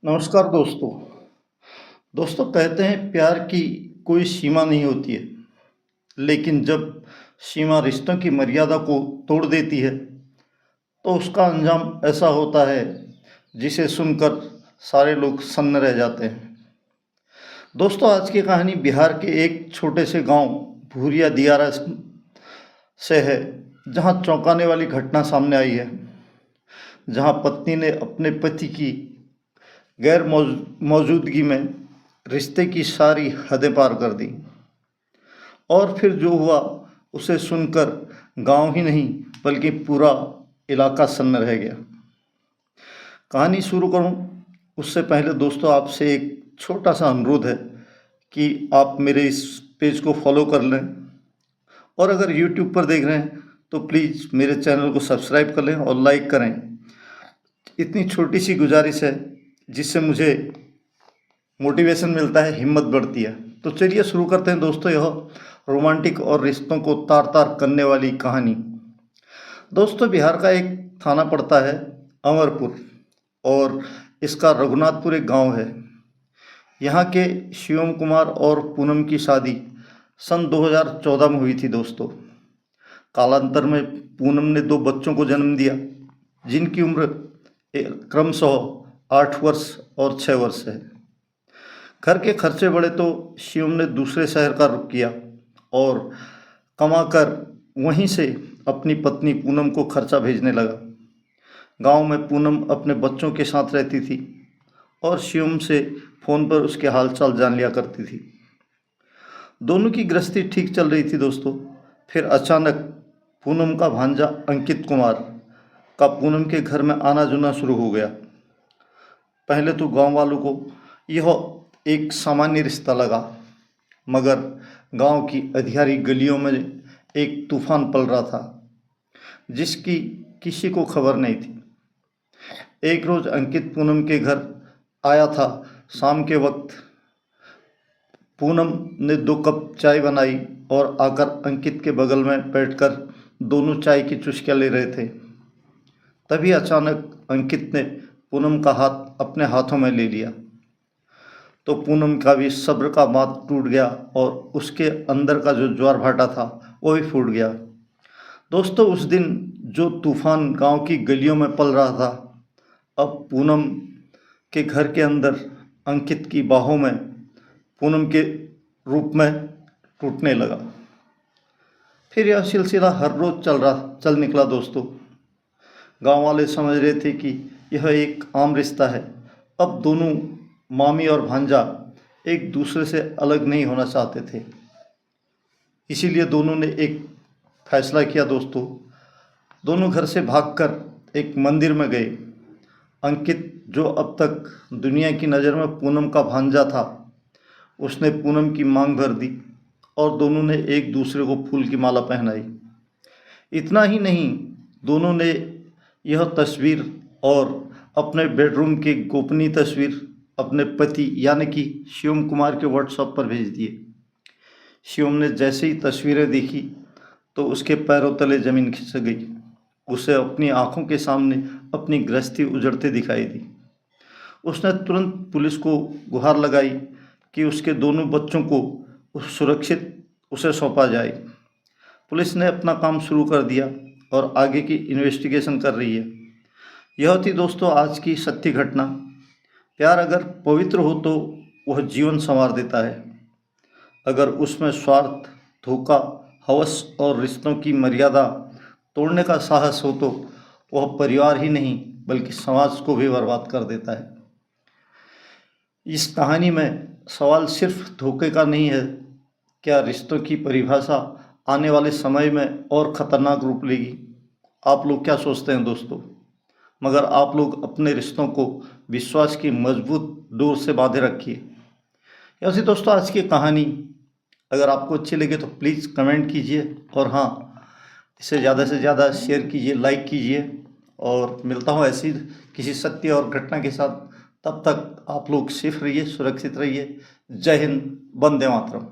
नमस्कार दोस्तों। दोस्तों कहते हैं प्यार की कोई सीमा नहीं होती है, लेकिन जब सीमा रिश्तों की मर्यादा को तोड़ देती है तो उसका अंजाम ऐसा होता है जिसे सुनकर सारे लोग सन्न रह जाते हैं। दोस्तों आज की कहानी बिहार के एक छोटे से गांव भूरिया दियारा से है, जहां चौंकाने वाली घटना सामने आई है। जहां पत्नी ने अपने पति की गैर मौजूदगी में रिश्ते की सारी हदें पार कर दी, और फिर जो हुआ उसे सुनकर गांव ही नहीं बल्कि पूरा इलाका सन्न रह गया। कहानी शुरू करूं उससे पहले दोस्तों आपसे एक छोटा सा अनुरोध है कि आप मेरे इस पेज को फॉलो कर लें, और अगर यूट्यूब पर देख रहे हैं तो प्लीज़ मेरे चैनल को सब्सक्राइब कर लें और लाइक करें। इतनी छोटी सी गुजारिश है जिससे मुझे मोटिवेशन मिलता है, हिम्मत बढ़ती है। तो चलिए शुरू करते हैं दोस्तों यह रोमांटिक और रिश्तों को तार तार करने वाली कहानी। दोस्तों बिहार का एक थाना पड़ता है अमरपुर, और इसका रघुनाथपुर एक गांव है। यहाँ के शिवम कुमार और पूनम की शादी सन 2014 में हुई थी दोस्तों। कालांतर में पूनम ने 2 बच्चों को जन्म दिया, जिनकी उम्र क्रमशः 8 वर्ष और 6 वर्ष है। घर के खर्चे बढ़े तो शिवम ने दूसरे शहर का रुख किया और कमाकर वहीं से अपनी पत्नी पूनम को खर्चा भेजने लगा। गांव में पूनम अपने बच्चों के साथ रहती थी और शिवम से फ़ोन पर उसके हालचाल जान लिया करती थी। दोनों की गृहस्थी ठीक चल रही थी दोस्तों। फिर अचानक पूनम का भांजा अंकित कुमार का पूनम के घर में आना जुना शुरू हो गया। पहले तो गांव वालों को यह एक सामान्य रिश्ता लगा, मगर गांव की अंधियारी गलियों में एक तूफान पल रहा था जिसकी किसी को खबर नहीं थी। एक रोज़ अंकित पूनम के घर आया था। शाम के वक्त पूनम ने 2 कप चाय बनाई और आकर अंकित के बगल में बैठकर दोनों चाय की चुस्कियाँ ले रहे थे। तभी अचानक अंकित ने पूनम का हाथ अपने हाथों में ले लिया तो पूनम का भी सब्र का बांध टूट गया और उसके अंदर का जो ज्वार भाटा था वो भी फूट गया। दोस्तों उस दिन जो तूफान गांव की गलियों में पल रहा था, अब पूनम के घर के अंदर अंकित की बाहों में पूनम के रूप में टूटने लगा। फिर यह सिलसिला हर रोज़ चल निकला दोस्तों। गांव वाले समझ रहे थे कि यह एक आम रिश्ता है। अब दोनों मामी और भांजा एक दूसरे से अलग नहीं होना चाहते थे, इसीलिए दोनों ने एक फैसला किया दोस्तों। दोनों घर से भागकर एक मंदिर में गए। अंकित जो अब तक दुनिया की नज़र में पूनम का भांजा था, उसने पूनम की मांग भर दी और दोनों ने एक दूसरे को फूल की माला पहनाई। इतना ही नहीं, दोनों ने यह तस्वीर और अपने बेडरूम की गोपनीय तस्वीर अपने पति यानी कि शिवम कुमार के व्हाट्सएप पर भेज दिए। शिवम ने जैसे ही तस्वीरें देखी तो उसके पैरों तले ज़मीन खिसक गई। उसे अपनी आंखों के सामने अपनी गृहस्थी उजड़ते दिखाई दी। उसने तुरंत पुलिस को गुहार लगाई कि उसके दोनों बच्चों को सुरक्षित उसे सौंपा जाए। पुलिस ने अपना काम शुरू कर दिया और आगे की इन्वेस्टिगेशन कर रही है। यह थी दोस्तों आज की सत्य घटना। प्यार अगर पवित्र हो तो वह जीवन संवार देता है। अगर उसमें स्वार्थ, धोखा, हवस और रिश्तों की मर्यादा तोड़ने का साहस हो तो वह परिवार ही नहीं बल्कि समाज को भी बर्बाद कर देता है। इस कहानी में सवाल सिर्फ धोखे का नहीं है, क्या रिश्तों की परिभाषा आने वाले समय में और ख़तरनाक रूप लेगी? आप लोग क्या सोचते हैं दोस्तों? मगर आप लोग अपने रिश्तों को विश्वास की मजबूत डोर से बांधे रखिए। ऐसी दोस्तों आज की कहानी अगर आपको अच्छी लगे तो प्लीज़ कमेंट कीजिए, और हाँ, इसे ज़्यादा से ज़्यादा शेयर कीजिए, लाइक कीजिए। और मिलता हूँ ऐसी किसी सत्य और घटना के साथ। तब तक आप लोग सेफ रहिए, सुरक्षित रहिए। जय हिंद, वंदे मातरम।